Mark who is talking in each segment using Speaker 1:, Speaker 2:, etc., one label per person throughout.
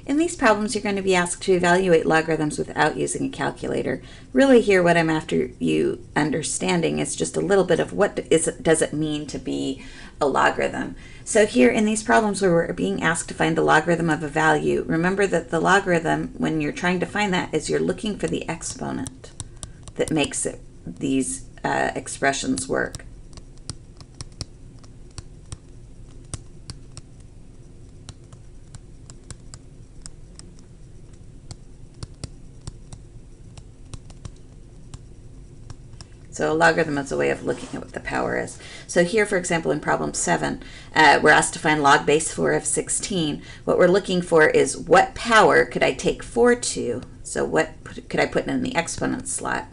Speaker 1: In these problems, you're going to be asked to evaluate logarithms without using a calculator. Really here, what I'm after you understanding is just a little bit of what does it mean to be a logarithm. So here in these problems where we're being asked to find the logarithm of a value, remember that the logarithm, when you're trying to find that, is you're looking for the exponent that makes these expressions work. So a logarithm is a way of looking at what the power is. So here, for example, in problem 7, we're asked to find log base 4 of 16. What we're looking for is what power could I take 4 to? So what could I put in the exponent slot?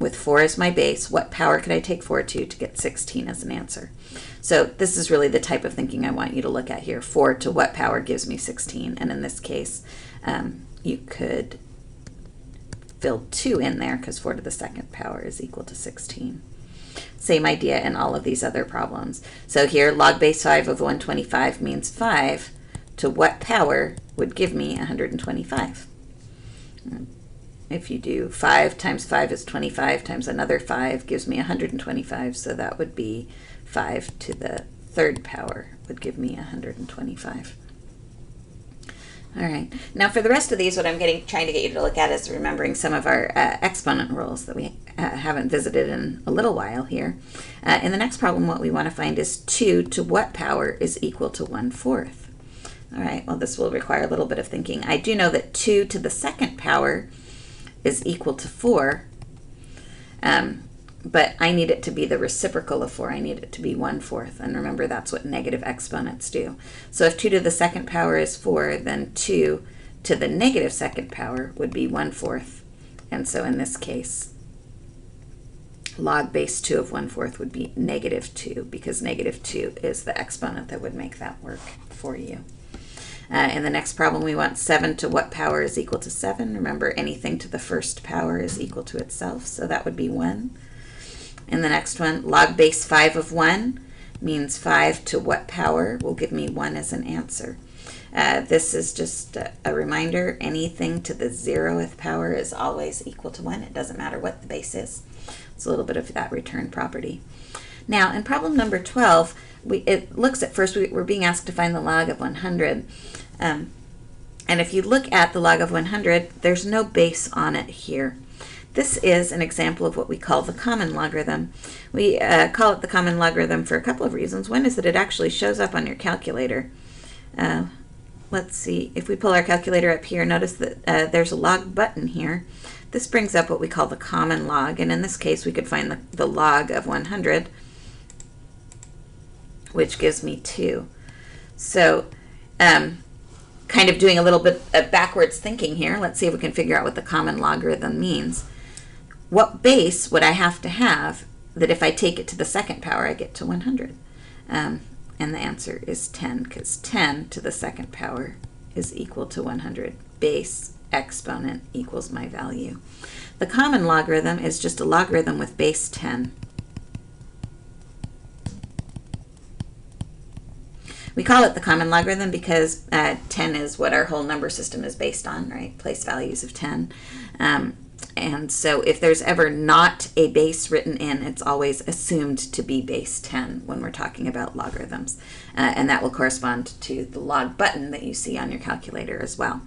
Speaker 1: With 4 as my base, what power could I take 4 to get 16 as an answer? So this is really the type of thinking I want you to look at here. 4 to what power gives me 16? And in this case, you could fill 2 in there because 4 to the second power is equal to 16. Same idea in all of these other problems. So here, log base 5 of 125 means 5 to what power would give me 125? If you do 5 times 5 is 25 times another 5 gives me 125, so that would be 5 to the third power would give me 125. All right, now for the rest of these, what I'm trying to get you to look at is remembering some of our exponent rules that we haven't visited in a little while here. In the next problem, what we want to find is 2 to what power is equal to 1/4? All right, well, this will require a little bit of thinking. I do know that 2 to the second power is equal to 4, but I need it to be the reciprocal of 4. I need it to be 1/4. And remember, that's what negative exponents do. So if 2 to the second power is 4, then 2 to the negative second power would be 1/4. And so in this case, log base 2 of 1/4 would be -2, because -2 is the exponent that would make that work for you. In the next problem, we want 7 to what power is equal to 7? Remember, anything to the first power is equal to itself, so that would be 1. In the next one, log base 5 of 1 means 5 to what power will give me 1 as an answer. This is just a reminder, anything to the 0th power is always equal to 1. It doesn't matter what the base is. It's a little bit of that return property. Now, in problem number 12, it looks at first, we're being asked to find the log of 100. And if you look at the log of 100, there's no base on it here. This is an example of what we call the common logarithm. We call it the common logarithm for a couple of reasons. One is that it actually shows up on your calculator. Let's see, if we pull our calculator up here, notice that there's a log button here. This brings up what we call the common log, and in this case we could find the log of 100, which gives me 2. So kind of doing a little bit of backwards thinking here, let's see if we can figure out what the common logarithm means. What base would I have to have that if I take it to the second power I get to 100? And the answer is 10, because 10 to the second power is equal to 100. Base exponent equals my value. The common logarithm is just a logarithm with base 10. We call it the common logarithm because 10 is what our whole number system is based on, right? Place values of 10. And so if there's ever not a base written in, it's always assumed to be base 10 when we're talking about logarithms. And that will correspond to the log button that you see on your calculator as well.